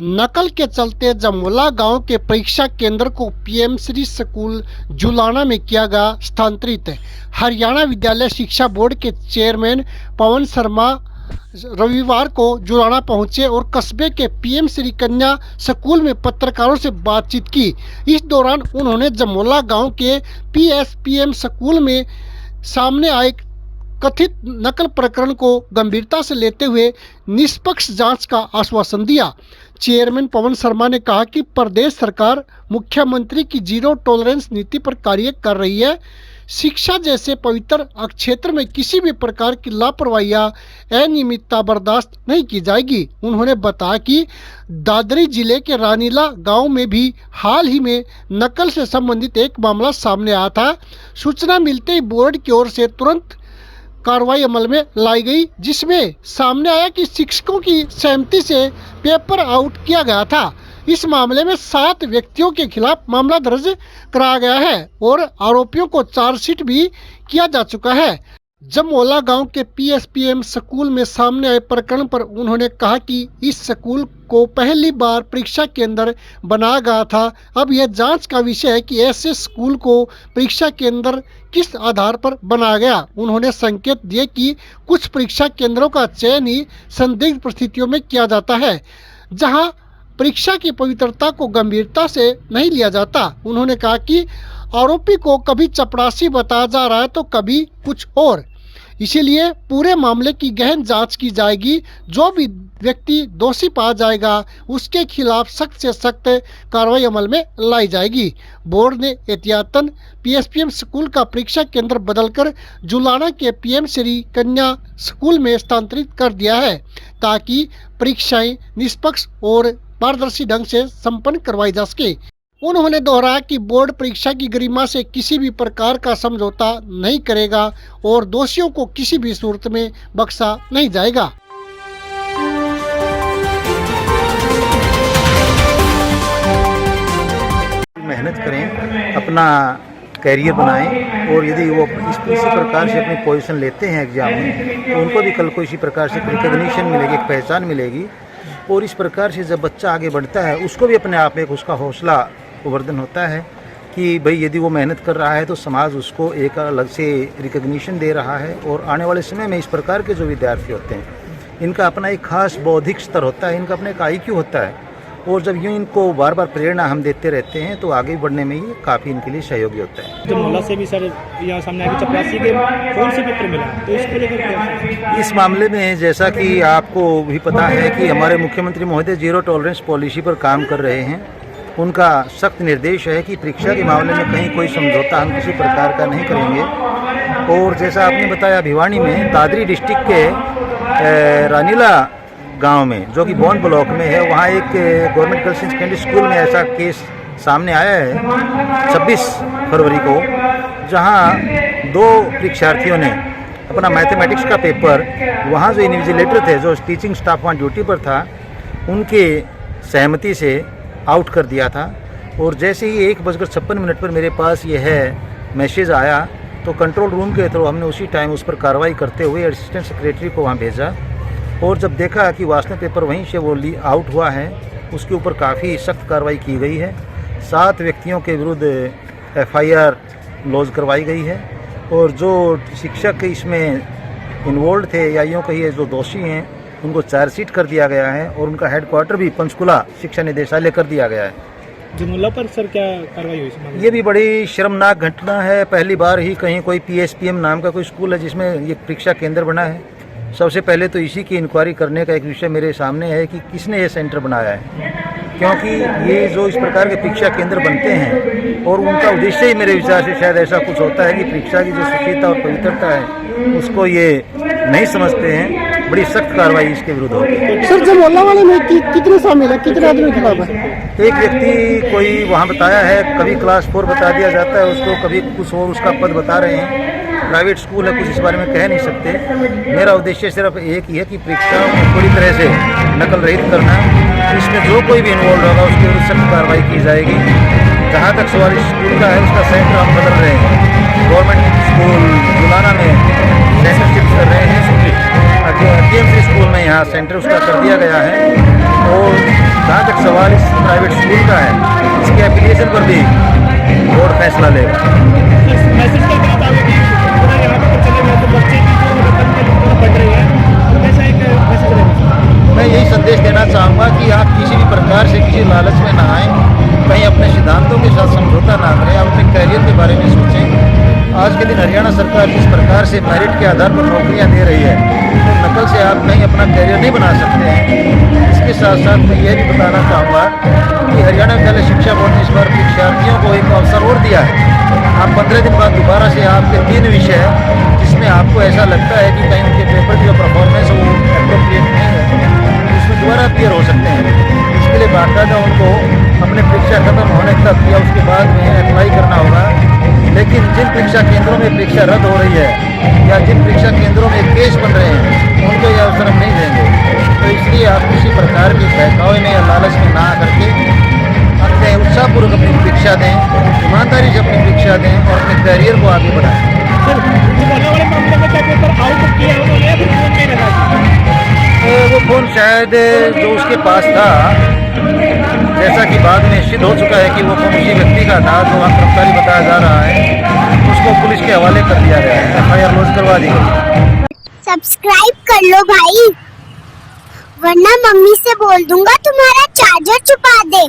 नकल के चलते जमोला गांव के परीक्षा केंद्र को पीएमश्री स्कूल जुलाना में किया गया स्थानांतरित। हरियाणा विद्यालय शिक्षा बोर्ड के चेयरमैन पवन शर्मा रविवार को जुलाना पहुंचे और कस्बे के पीएमश्री कन्या स्कूल में पत्रकारों से बातचीत की। इस दौरान उन्होंने जमोला गांव के पीएसपीएम स्कूल में सामने आए कथित नकल प्रकरण को गंभीरता से लेते हुए निष्पक्ष जांच का आश्वासन दिया। चेयरमैन पवन शर्मा ने कहा कि प्रदेश सरकार मुख्यमंत्री की जीरो टॉलरेंस नीति पर कार्य कर रही है। शिक्षा जैसे पवित्र क्षेत्र में किसी भी प्रकार की लापरवाही या अनियमितता बर्दाश्त नहीं की जाएगी। उन्होंने बताया कि दादरी जिले के रानीला गांव में भी हाल ही में नकल से संबंधित एक मामला सामने आया था। सूचना मिलते ही बोर्ड की ओर से तुरंत कार्रवाई अमल में लाई गई, जिसमें सामने आया कि शिक्षकों की सहमति से पेपर आउट किया गया था। इस मामले में 7 व्यक्तियों के खिलाफ मामला दर्ज कराया गया है और आरोपियों को चार्जशीट भी किया जा चुका है। जमोला गांव के पीएसपीएम स्कूल में सामने आए प्रकरण पर उन्होंने कहा कि इस स्कूल को पहली बार परीक्षा केंद्र बनाया गया था। अब यह जांच का विषय है कि ऐसे स्कूल को परीक्षा केंद्र किस आधार पर बनाया गया। उन्होंने संकेत दिए कि कुछ परीक्षा केंद्रों का चयन ही संदिग्ध परिस्थितियों में किया जाता है, जहां परीक्षा की पवित्रता को गंभीरता से नहीं लिया जाता। उन्होंने कहा कि आरोपी को कभी चपरासी बताया जा रहा है तो कभी कुछ और, इसीलिए पूरे मामले की गहन जांच की जाएगी। जो भी व्यक्ति दोषी पाया जाएगा उसके खिलाफ सख्त से सख्त कार्रवाई अमल में लाई जाएगी। बोर्ड ने एहतियातन पीएसपीएम स्कूल का परीक्षा केंद्र बदलकर जुलाना के पीएमश्री कन्या स्कूल में स्थानांतरित कर दिया है, ताकि परीक्षाएं निष्पक्ष और पारदर्शी ढंग से संपन्न करवाई जा सके। उन्होंने दोहराया कि बोर्ड परीक्षा की गरिमा से किसी भी प्रकार का समझौता नहीं करेगा और दोषियों को किसी भी सूरत में बख्शा नहीं जाएगा। मेहनत करें, अपना कैरियर बनाएं और यदि वो इसी प्रकार से अपनी पोजीशन लेते हैं एग्जाम में तो उनको भी कल को इसी प्रकार से रिकॉग्निशन मिलेगी, एक पहचान मिलेगी। और इस प्रकार से जब बच्चा आगे बढ़ता है उसको भी अपने आप में उसका हौसला वर्धन होता है कि भाई यदि वो मेहनत कर रहा है तो समाज उसको एक अलग से रिकॉग्निशन दे रहा है। और आने वाले समय में इस प्रकार के जो विद्यार्थी होते हैं इनका अपना एक खास बौद्धिक स्तर होता है, इनका अपना एक IQ होता है और जब यूँ इनको बार बार प्रेरणा हम देते रहते हैं तो आगे बढ़ने में ये काफ़ी इनके लिए सहयोगी होता है। जमोला से भी सर यहाँ सामने आके चपरासी के कौन से पेपर मिला तो इसको लेकर क्या? इस मामले में जैसा कि आपको भी पता है कि हमारे मुख्यमंत्री महोदय जीरो टॉलरेंस पॉलिसी पर काम कर रहे हैं। उनका सख्त निर्देश है कि परीक्षा के मामले में कहीं कोई समझौता हम किसी प्रकार का नहीं करेंगे। और जैसा आपने बताया भिवानी में दादरी डिस्ट्रिक्ट के रानीला गांव में जो कि बौन ब्लॉक में है, वहाँ एक गवर्नमेंट गर्ल्स सेकेंडरी स्कूल में ऐसा केस सामने आया है 26 फरवरी को, जहाँ 2 परीक्षार्थियों ने अपना मैथमेटिक्स का पेपर वहाँ जो इन्विजिलेटर थे, जो टीचिंग स्टाफ वहाँ ड्यूटी पर था, उनके सहमति से आउट कर दिया था। और जैसे ही 1:56 पर मेरे पास यह मैसेज आया तो कंट्रोल रूम के थ्रू हमने उसी टाइम उस पर कार्रवाई करते हुए असिस्टेंट सेक्रेटरी को वहाँ भेजा। और जब देखा कि वास्तव पेपर वहीं से वो आउट हुआ है, उसके ऊपर काफ़ी सख्त कार्रवाई की गई है। 7 व्यक्तियों के विरुद्ध FIR लॉन्च करवाई गई है और जो शिक्षक इसमें इन्वॉल्व थे या यूँ कहिए जो दोषी हैं उनको चार्जशीट कर दिया गया है और उनका हेडक्वार्टर भी पंचकुला शिक्षा निदेशालय कर दिया गया है। जमोला पर सर क्या कार्रवाई हुई? ये भी बड़ी शर्मनाक घटना है। पहली बार ही कहीं कोई PSPM नाम का कोई स्कूल है जिसमें ये परीक्षा केंद्र बना है। सबसे पहले तो इसी की इंक्वायरी करने का एक विषय मेरे सामने है कि किसने ये सेंटर बनाया है, क्योंकि ये जो इस प्रकार के परीक्षा केंद्र बनते हैं और उनका उद्देश्य ही मेरे विचार से शायद ऐसा कुछ होता है कि परीक्षा की जो शुचिता और पवित्रता है उसको ये नहीं समझते हैं। बड़ी सख्त कार्रवाई इसके विरुद्ध होगी। सर जमोला वाले में कितने शामिल है, कितने आदमी के खिलाफ है? एक व्यक्ति कोई वहाँ बताया है, कभी क्लास 4 बता दिया जाता है उसको, कभी कुछ और उसका पद बता रहे हैं। प्राइवेट स्कूल है, कुछ इस बारे में कह नहीं सकते। मेरा उद्देश्य सिर्फ एक ही है कि परीक्षाओं को पूरी तरह से नकल रहित करना। इसमें जो कोई भी इन्वॉल्व होगा उसके विरुद्ध सख्त कार्रवाई की जाएगी। जहाँ तक सवाल इस स्कूल का है उसका सेंटर हम बदल रहे हैं। गवर्नमेंट स्कूल जुलाना में सेंटर शिफ्ट कर रहे हैं। पीएमसी स्कूल में यहाँ सेंटर उसका कर दिया गया है और जहाँ तक सवाल इस प्राइवेट स्कूल का है, इसके एप्लीकेशन पर भी बोर्ड फैसला लेगा। मैसेज क्या कहना चाहोगे कि पूरा यहाँ पर चले गए तो बच्चे की जो रकम के लिए बढ़ रही है, तो ऐसा एक मैसेज रहेगा? मैं यही संदेश देना चाहूँगा कि आप किसी भी प्रकार से किसी लालच में ना आएँ, कहीं अपने सिद्धांतों के साथ समझौता ना करें, आप अपने कैरियर के बारे में सोचें। आज के दिन हरियाणा सरकार जिस प्रकार से मेरिट के आधार पर नौकरियां दे रही है, तो नकल से आप कहीं अपना कैरियर नहीं बना सकते हैं। इसके साथ साथ मैं यह भी बताना चाहूँगा कि हरियाणा विद्यालय शिक्षा बोर्ड ने इस बार परीक्षार्थियों को एक अवसर और दिया है। आप 15 दिन बाद दोबारा से आपके 3 विषय हैं जिसमें आपको ऐसा लगता है कि कहीं उनके पेपर की जो परफॉर्मेंस है वो एप्रोप्रिएट नहीं है, उसमें दोबारा क्लियर हो सकते हैं। इसके लिए बाकायदा उनको अपने परीक्षा खत्म होने तक या उसके बाद में अप्लाई करना होगा। लेकिन जिन परीक्षा केंद्रों में परीक्षा रद्द हो रही है या जिन परीक्षा केंद्रों में केस बन रहे हैं, उनको यह अवसर हम नहीं देंगे। तो इसलिए आप किसी प्रकार की बहकावे में या लालच में ना करके अपने उत्साहपूर्वक अपनी परीक्षा दें, ईमानदारी से अपनी परीक्षा दें और अपने कैरियर को आगे बढ़ाएं। सर, जो बोलने वाले मामले में क्या पेपर आउट किया उन्होंने या फिर फोन में लगा? वो फोन शायद जो उसके पास था, जैसा कि बाद में सिद्ध हो चुका है कि वो फोन उसी व्यक्ति का था जो वहाँ कर्मचारी बताया जा रहा है, उसको पुलिस के हवाले कर दिया गया है, FIR लॉन्च करवा दी गई। सब्सक्राइब कर लो भाई, वरना मम्मी से बोल दूंगा तुम्हारा चार्जर छुपा दे।